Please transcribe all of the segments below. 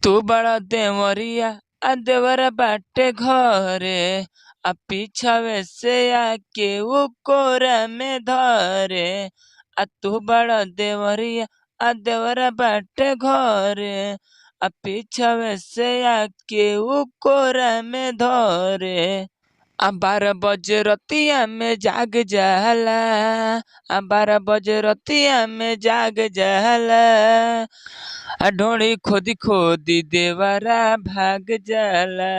तू बड़ा देवरिया आ देवरा बाटे घरे आ पीछावे से आके ऊ कोरा में धरे। आ तू बड़ा देवरिया आ देवरा बाटे घरे आ पीछावे से आके ऊ कोरा में धरे। आ 12 बजे रतिया में जाग जाला, आ 12 बजे रतिया में जाग जाला। आ ढोड़ी खोदी खोदी देवरा भाग जाला,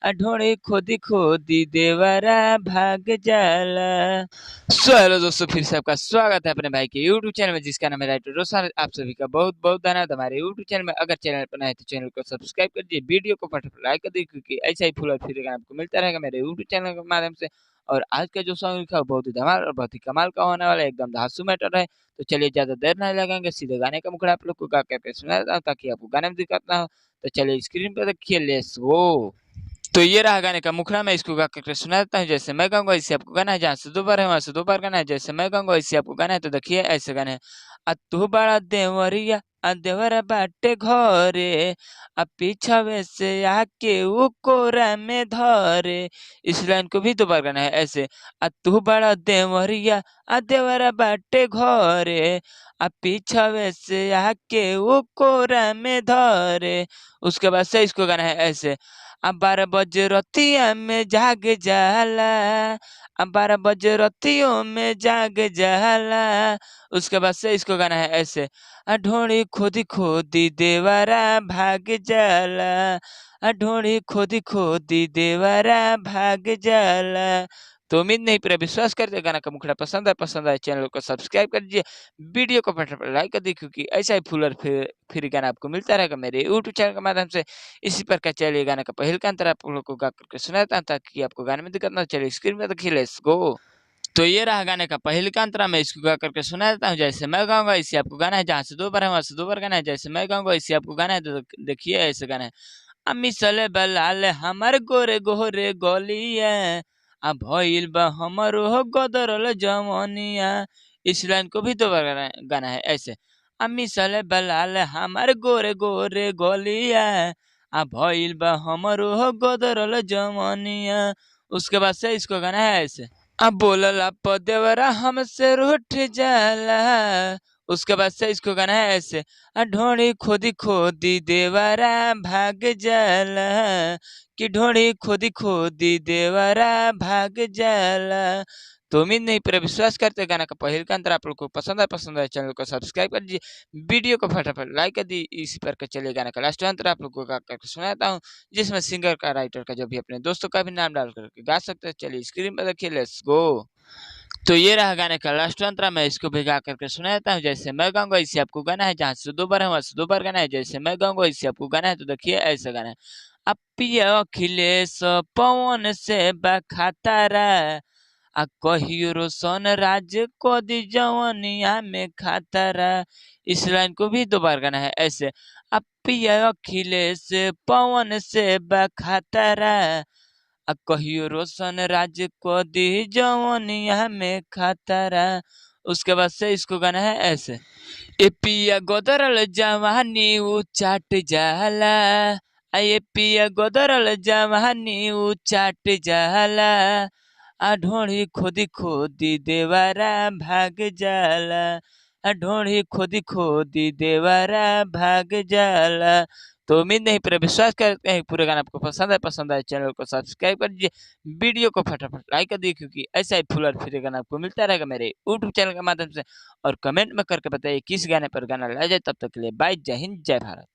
आ ढोड़ी खोदी खोदी देवरा भाग जाला। सो हेलो दोस्तों, फिर से आपका स्वागत है अपने भाई के यूट्यूब चैनल में जिसका नाम है राइटर रोशन। आप सभी का बहुत बहुत धन्यवाद हमारे यूट्यूब चैनल में। अगर चैनल पर नए हैं तो चैनल को सब्सक्राइब कर दीजिए, वीडियो को फटाफट लाइक कर दीजिए, क्योंकि ऐसा ही फुल और फ्री गाना आपको मिलता रहेगा मेरे यूट्यूब चैनल के माध्यम से। और आज का जो सॉन्ग लिखा है बहुत ही धमाल और बहुत ही कमाल का होने वाला है, एकदम धांसू मैटर है। तो चलिए ज्यादा देर नहीं लगाएंगे, सीधे गाने का मुखड़ा आप लोग को गा करके सुना देता हूँ ताकि आपको गाने में दिक्कत ना हो। तो चलिए स्क्रीन पर देखिए, लेट्स गो। तो ये रहा गाने का मुखड़ा, मैं इसको गा करके सुना देता हूँ। जैसे मैं गाऊंगा इससे आपको गाना है, जहाँ से दो बार है वहां से दो बार गाना है। जैसे मैं गाऊंगा इससे आपको गाना है, तो देखिए ऐसे गाने हैं। आ तू बड़ा देवरिया आ देवरा बाटे घरे आ पीछावे से आके ऊ कोरा में धरे। इस लाइन को भी दो बार गाना है ऐसे। आ तू बड़ा देवरिया आ देवरा बाटे घरे आ पीछावे से आके ऊ कोरा में धरे। उसके बाद से इसको गाना है ऐसे। आ 12 बजे रतिया में जाग जाला, आ 12 बजे रतियों में जाग जाला। उसके बाद से इसको गाना है ऐसे। आ ढोड़ी खोदी खोदी देवरा भाग जाला, आ ढोड़ी खोदी खोदी देवरा भाग जाला। तो उम्मीद नहीं पूरा विश्वास करते गाना का मुखड़ा पसंद आए चैनल को सब्सक्राइब कर दीजिए, वीडियो को फटाफट लाइक कर दीजिए, क्योंकि ऐसा ही फुल और फिर गाना आपको मिलता रहेगा मेरे यूट्यूब चैनल के माध्यम से। इसी प्रकार चलिए गाने का पहल का अंतर आप लोग को गा करके सुनाता हूं ताकि आपको गाने में दिक्कत ना हो। चलिए स्क्रीन में देखिए, लेट्स गो। तो ये रहा गाने का पहल का अंतरा, मैं इसको गा करके सुना देता हूँ। जैसे मैं गाऊंगा इसे आपको गाना है, जहाँ से दो बार है वहां से दो बार गाना है। जैसे मैं गाऊंगा इसे आपको गाना है, तो देखिए ऐसे गाना है। अम्मी सले बलाल हमर गोरे गोरे गलिया आ भइल बा हमर हो गदरल जवनिया। इस लाइन को भी दो बार गाना है ऐसे। अम्मी सले बलाल हमर गोरे गोरे गलिया आ भइल बा हमर हो गदरल जवनिया। उसके बाद से इसको गाना है ऐसे। अब बोलला पदेवरा हमसे रूठ जाला। उसके बाद से इसको गाना है ऐसे। ढोड़ी खोदी खोदी देवरा भाग जाला, कि ढोड़ी खोदी खोदी देवरा भाग जाला। तो उम्मीद नहीं पूरा विश्वास करते गाना का पहल का अंतर आप लोग को पसंद है चैनल को सब्सक्राइब कर दीजिए, वीडियो को फटाफट लाइक कर दी। इसी पर के चलिए गाना का लास्ट अंतर आप लोग को गा करके सुनाता हूँ, जिसमें सिंगर का राइटर का जो भी अपने दोस्तों का भी नाम डाल करके गा सकते हैं। चलिए स्क्रीन पर देखिए, लेट्स गो। तो ये रहा गाने का लास्ट अंतरा, मैं इसको भी गा करके सुना देता हूँ। जैसे मैं गाऊंगा इससे आपको गाना है, जहाँ से दो बार है वहां से दो बार गाना है। जैसे मैं गाऊंगा इससे आपको गाना है, तो देखिए ऐसा गाना है। अपिया अखिलेश पवन से बखातारा आ कहियो रोशन राज को दी जवनिया में खातारा। इस लाइन को भी दो बार गाना है ऐसे। अपिया अखिलेश पवन से बखातारा आ कहियो रोशन राज को दी जवनिया में खतरा। उसके बाद से इसको गाना है ऐसे। ए पिया गोदरल जवानी ऊ चाट जाला, आ ये पिया गोदरल जवानी ऊ चाट जाला। आ ढोड़ी खोदी खोदी देवरा भाग जाला, आ ढोड़ी खोदी खोदी देवरा भाग जाला। तो उम्मीद नहीं पूरा विश्वास करते हैं पूरा गाना आपको पसंद आए चैनल को सब्सक्राइब कर दीजिए, वीडियो को फटाफट लाइक कर दीजिए, क्योंकि ऐसा ही फुल और फ्री गाना आपको मिलता रहेगा मेरे यूट्यूब चैनल के माध्यम से। और कमेंट में करके बताइए किस गाने पर गाना लाया जाए। तब तक के लिए बाय, जय हिंद, जय भारत।